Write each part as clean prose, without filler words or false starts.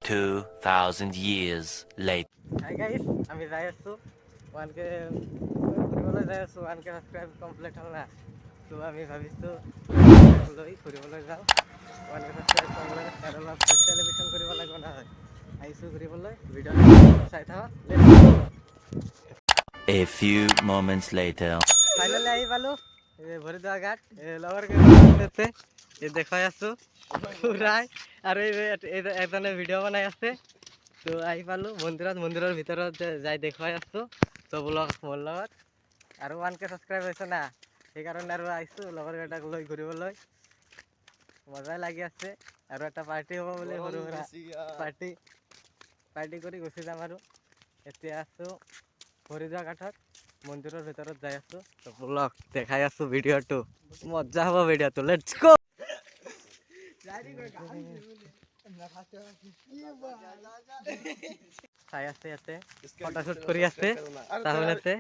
2,000 years later. Hi guys, আমি যাই আছো 1K ফুৰিবলৈ যাই আছো। 1K সাবস্ক্ৰাইব কমপ্লিট হ'ল না, তো আমি ভাবিছো ফুৰিবলৈ যাওঁ। 1K সাবস্ক্ৰাইব কমপ্লিট আৰু অলপ চেলিব্ৰেশ্যন কৰিব লাগিব নহয়, আহিছোঁ ঘূৰিবলৈ। ভিডিঅ' চাই থাকক। A few moments later. Finally আহি পালোঁ ভৰিদোৱা ঘাট। লগৰ কেইজনে দেখাই আছোঁ ফুৰাই, আৰু এজনে ভিডিঅ' বনাই আছে। তো আহি পালোঁ মন্দিৰৰ ভিতৰত যাই দেখুৱাই আছোঁ চব মোৰ লগত। আৰু 1K সাবস্ক্ৰাইব হৈছে না, সেইকাৰণে আৰু আহিছোঁ লগৰ কেইটাক লৈ ঘূৰিবলৈ। মজাই লাগি আছে, আৰু এটা পাৰ্টি হ'ব বুলি সৰু সুৰা পাৰ্টি কৰি গুচি যাম। আৰু এতিয়া আছোঁ ভৰিদোৱা ঘাটত, মন্দিৰৰ ভিতৰত যাই আছোঁ। তো ব্লগ দেখাই আছোঁ, ভিডিঅ'টো মজা হ'ব। ভিডিঅ'টো লেটছ গো। চাই আছে ইয়াতে ফটোশ্বুট কৰি আছে, তাহোঁতে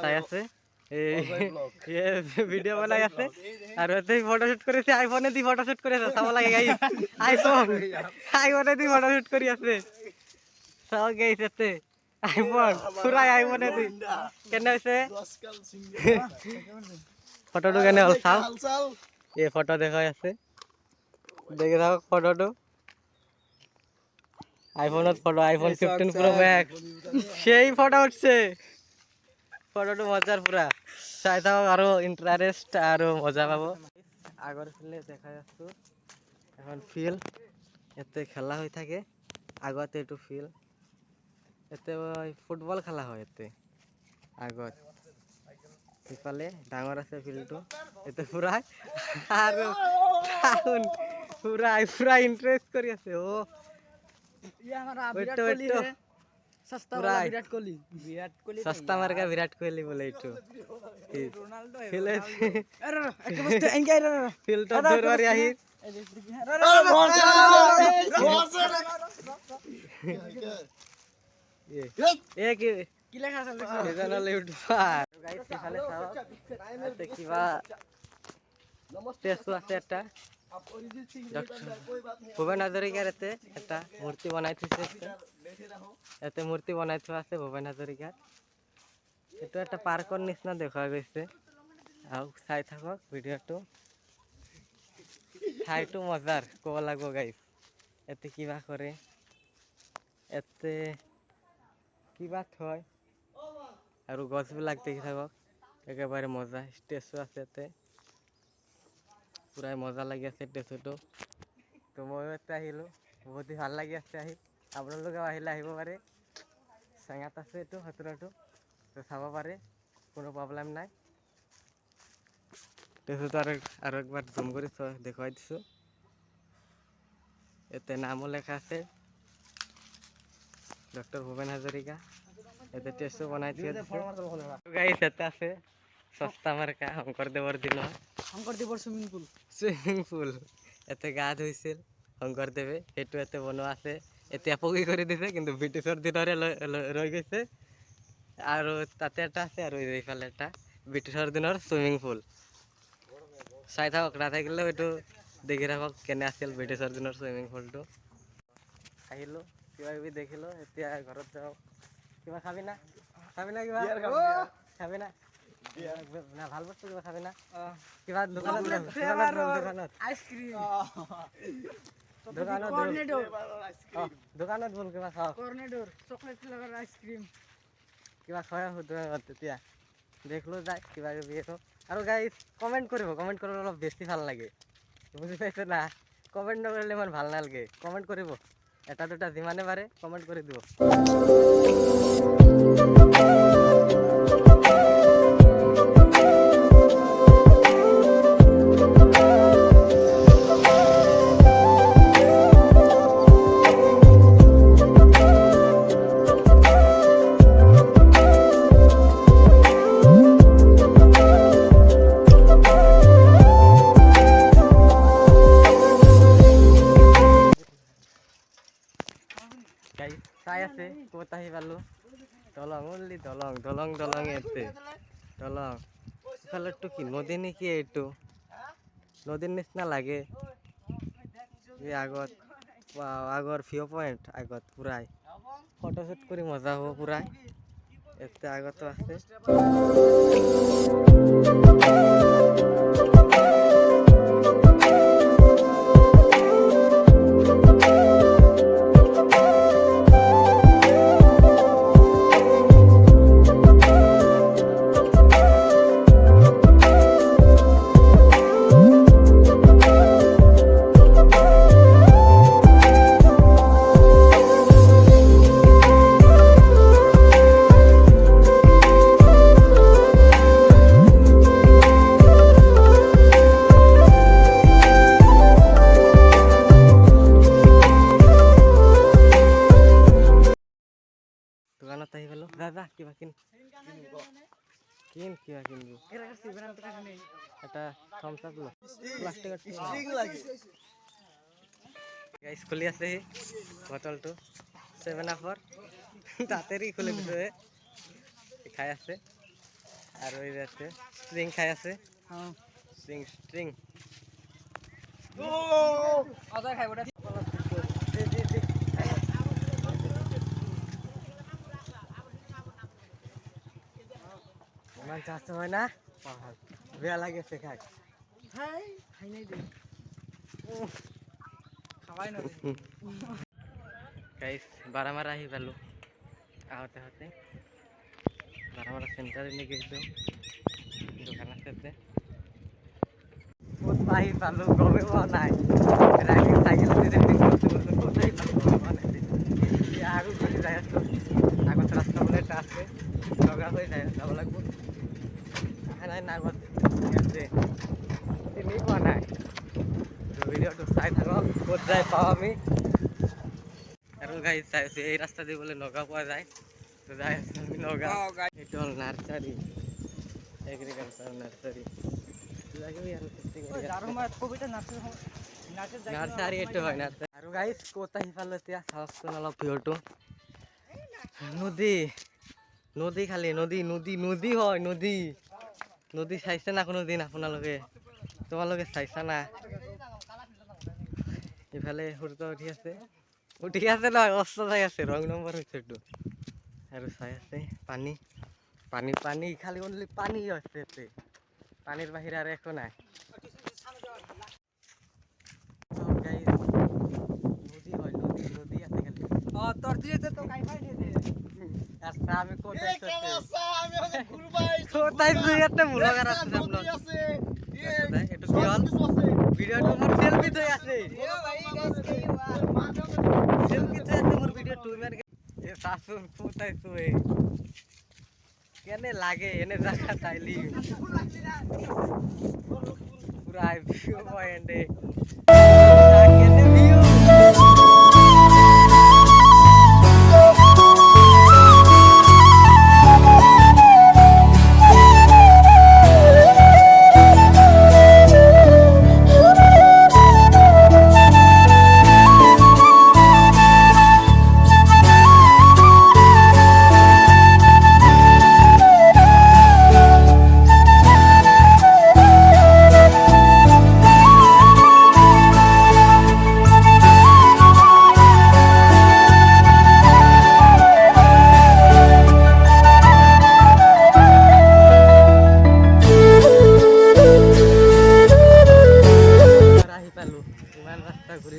চাই আছে ভিডিঅ' বনাই আছে। আৰু ইয়াতে ফটোশ্বুট কৰিছে, আইফোনে দি ফটোশ্বুট কৰি আছে, চাব লাগে গাইছ। আইফোনে দি ফটোশ্বুট কৰি আছে, চাওক গাইছ। ইয়াতে আইফোন ফুৰাই আইফোনে দি কেনে হৈছে ফটোটো, কেনে হ'ল চাওক। এই ফটো দেখাই আছে, দেখি থাকক ফটোটো। আইফোনত ফটো, আইফোন 15 Pro Max, সেই ফটো উঠছে। ফটোটো মজাৰ পুৰা, চাই থাকক আৰু ইণ্টাৰেষ্ট আৰু মজা পাব। আগৰ ফালে দেখাই আছোঁ এখন ফিল্ড, ইয়াতে খেলা হৈ থাকে। আগতে এইটো ফিল্ড, ইয়াতে ফুটবল খেলা হয়। ইয়াতে আগত সিফালে ডাঙৰ আছে ফিল্ডটো, ইয়াতে ফুৰাই আৰু পুৰা ইন্টাৰেষ্ট কৰি আছে। সস্তা মাৰ্কা বিৰাট কোহলি বলে এইটো ফিল্ডত দৌড়াৰি আহি কিবা ষ্টেচু আছে এটা, ভূপেন হাজৰিকাৰ ইয়াতে এটা মূৰ্তি বনাই থৈছে। ইয়াতে মূৰ্তি বনাই থোৱা আছে ভূপেন হাজৰিকাৰ। এইটো এটা পাৰ্কৰ নিচিনা দেখা গৈছে, আৰু চাই থাকক ভিডিঅ'টো। ঠাইটো মজাৰ, ক'ব লাগিব গাইছ। ইয়াতে কিবা কৰে, ইয়াতে কিবা থয়, আৰু গছবিলাক দেখি থাকক, একেবাৰে মজা। ষ্টেচু আছে ইয়াতে, পুৰাই মজা লাগি আছে ষ্টেচুটো। তো ময়ো ইয়াতে আহিলোঁ, বহুত ভাল লাগি আছে আহি। আপোনালোকেও আহিলে আহিব পাৰে, চেঙাত আছে এইটো সত্ৰটো, তো চাব পাৰে, কোনো প্ৰব্লেম নাই। ষ্টেচুটো আৰু একবাৰ জুম কৰি দেখুৱাই দিছোঁ। ইয়াতে নামো লেখা আছে, ডক্টৰ ভূপেন হাজৰিকা। ইয়াতে ষ্টেচু বনাই থৈ দিছে। গাইছ ইয়াতে আছে সস্তা মাৰ্কা শংকৰদেৱৰ দিনৰ চুইমিং পুল। ইয়াতে গা ধুইছিল শংকৰদেৱে, সেইটো ইয়াতে বনোৱা আছে। এতিয়া পকী কৰি দিছে, কিন্তু ব্ৰিটিছৰ দিনৰে ৰৈ গৈছে। আৰু তাতে এটা আছে, আৰু এইফালে এটা ব্ৰিটিছৰ দিনৰ চুইমিং পুল। চাই থাকক, নাথাকিলেও এইটো দেখি থাকক কেনে আছিল ব্ৰিটিছৰ দিনৰ চুইমিং পুলটো। আহিলোঁ, কিবা কিবি দেখিলোঁ, এতিয়া ঘৰত যাওঁ। কিবা খাবি না কিবা খাবি না? ভাল বস্তু কিবা খাবি না? কিবা দোকানত দোকানত বল, কিবা খাওঁ, চকলেট ফ্লেভাৰ আইচক্ৰীম কিবা খাই আহোঁ দোকানত। তেতিয়া দেখলোঁ যায় কিবা কিবি। আৰু গাইজ কমেণ্ট কৰিব, কমেণ্ট কৰিব অলপ বেছি ভাল লাগে, বুজি পাইছে না? কমেণ্ট নকৰিলে ইমান ভাল নালাগে। কমেণ্ট কৰিব, এটা দুটা যিমানে পাৰে কমেণ্ট কৰি দিব। চাই আছে ক'ত আহি পালোঁ, দলং অনলি দলং দলং দলং। ইয়াতে দলং, ইফালেতো কি নদী নেকি? এইটো নদীৰ নিচিনা লাগে। আগত আগৰ ভিউ পইণ্ট আগত পুৰাই ফটোশ্বুট কৰি মজা হ'ব পুৰাই এতিয়া আগতো আছে দোকানত আহি পালো দাদা কিবা কিন কিবা কিনবি এটা থামস আপ লো প্লাষ্টিকৰ গাইস খুলি আছে বটলটো 7 আপৰ তাতেৰি খুলি দিছে খাই আছে আৰু এই আছে স্ট্রিং খাই আছে স্ট্রিং ও আদা খাই বড় ইমান চাষ হয় না বেয়া লাগে সে খাই খাই নাই দে খাওয়াই না গাইস বারামারা আহি পালো আহতে হতে বারামারা সেন্টারে নিয়ে গেছিলাম দোকান আছে বহুত আহি পালো গমে পাওয়া নাই রাইডিং সাইকেল দিয়ে করতে বলতে কোথায় আগু ঘুরে যাই আসতো আগত রাস্তা বলে একটা আছে লগা হয়ে যায় যাব লাগবো নাই আগত গেছে চিনি পোৱা নাই ভিডিঅ'টো চাই থাকক ক'ত যাই পাওঁ আমি আৰু গাইজ চাইছোঁ এই ৰাস্তা দি বোলে নগাঁও পোৱা যায় তো যাই আছোঁ আমি নগাঁও এইটো হ'ল নাৰ্চাৰী এগ্ৰিকালচাৰ নাৰ্চাৰী নাৰ্চাৰী এইটো হয় নাৰ্চাৰী আৰু গাইজ ক'ত আহি পালোঁ এতিয়া চাওকচোন অলপ ভিউটো নদী খালি নদী হয় নদী চাইছে না কোনোদিন আপোনালোকে তোমালোকে চাইছা না ইফালে সূৰ্য উঠি আছে নহয় অস্ত যাই আছে ৰং নম্বৰ হৈছে এইটো আৰু চাই আছে পানী খালি অনলি পানী আছে ইয়াতে পানীৰ বাহিৰে আৰু একো নাই নদী হয় নদী আছে খালি তোর দিয়েছে তো কাই ফাই দিয়েছে রাস্তা আমি কোথায় এতে ব্লগার আছে আপনার এটা কি হল ভিডিওটো মোর সেলফি তো আছে সেলফি তো আছে মোর ভিডিও টু মের এ শাশুন কোথায় তুই কেনে লাগে এনে রাখা তাইলি পুরা ভিউ পয়েন্টে কেনে ভিউ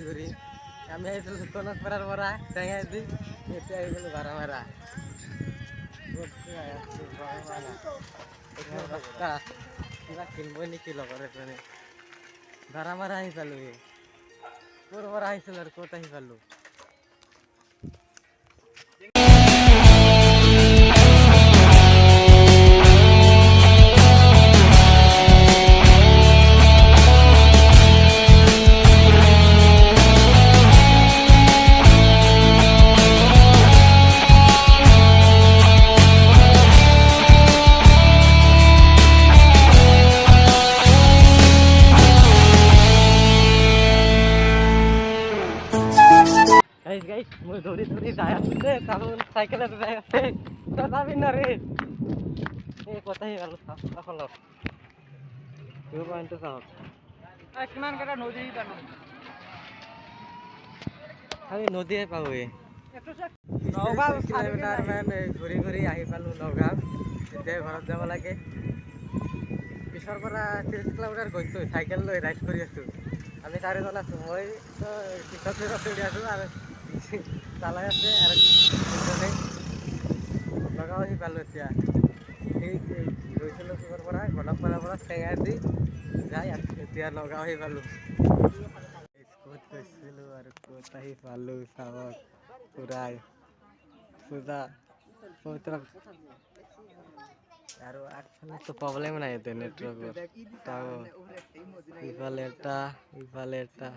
ঘুরি আমি আইছিলো কনক পাড়ার মরা টেঙাই দি এতে আই গেল বারামারা কিবা কিনবই নেকি লগৰ এজনে বাৰামাৰা আহি পালো ক'ৰ পৰা আহিছিলো আৰু ক'ত আহি পালো গাইস মই দৌড়ি যাই আসছে কারণ সাইকেলে যাই আসছে তো যাবি না রে এই কথাই গেল এখন ভিউ পয়েন্ট চাও কিমান কেটা নদী জানো আমি নদীয়ে পাওঁৱে কিলোমিটাৰ মান ঘূৰি ঘূৰি আহি পালোঁ নগাঁও। এতিয়া ঘৰত যাব লাগে। পিছৰ পৰা 30 কিলোমিটাৰ গৈছোঁ, চাইকেল লৈ ৰাইড কৰি আছোঁ। আমি চাৰিজন আছোঁ, মই পিছত চলি আছোঁ আৰু চালাই আছে আৰু দুজনে নগাঁও আহি পালোঁ। এতিয়া সেই গৈছিলোঁ চুকৰ পৰা গণকপাৰাৰ পৰা টেঙাৰ দি যাই এতিয়া নগাঁও আহি পালোঁ। ক'ত গৈছিলোঁ আৰু ক'ত আহি পালোঁ চাওক পুৰাই পূজা পবিত্ৰ আৰু আগফালেতো প্ৰব্লেম নাই ইয়াতে নেটৱৰ্কৰ। ইফালে এটা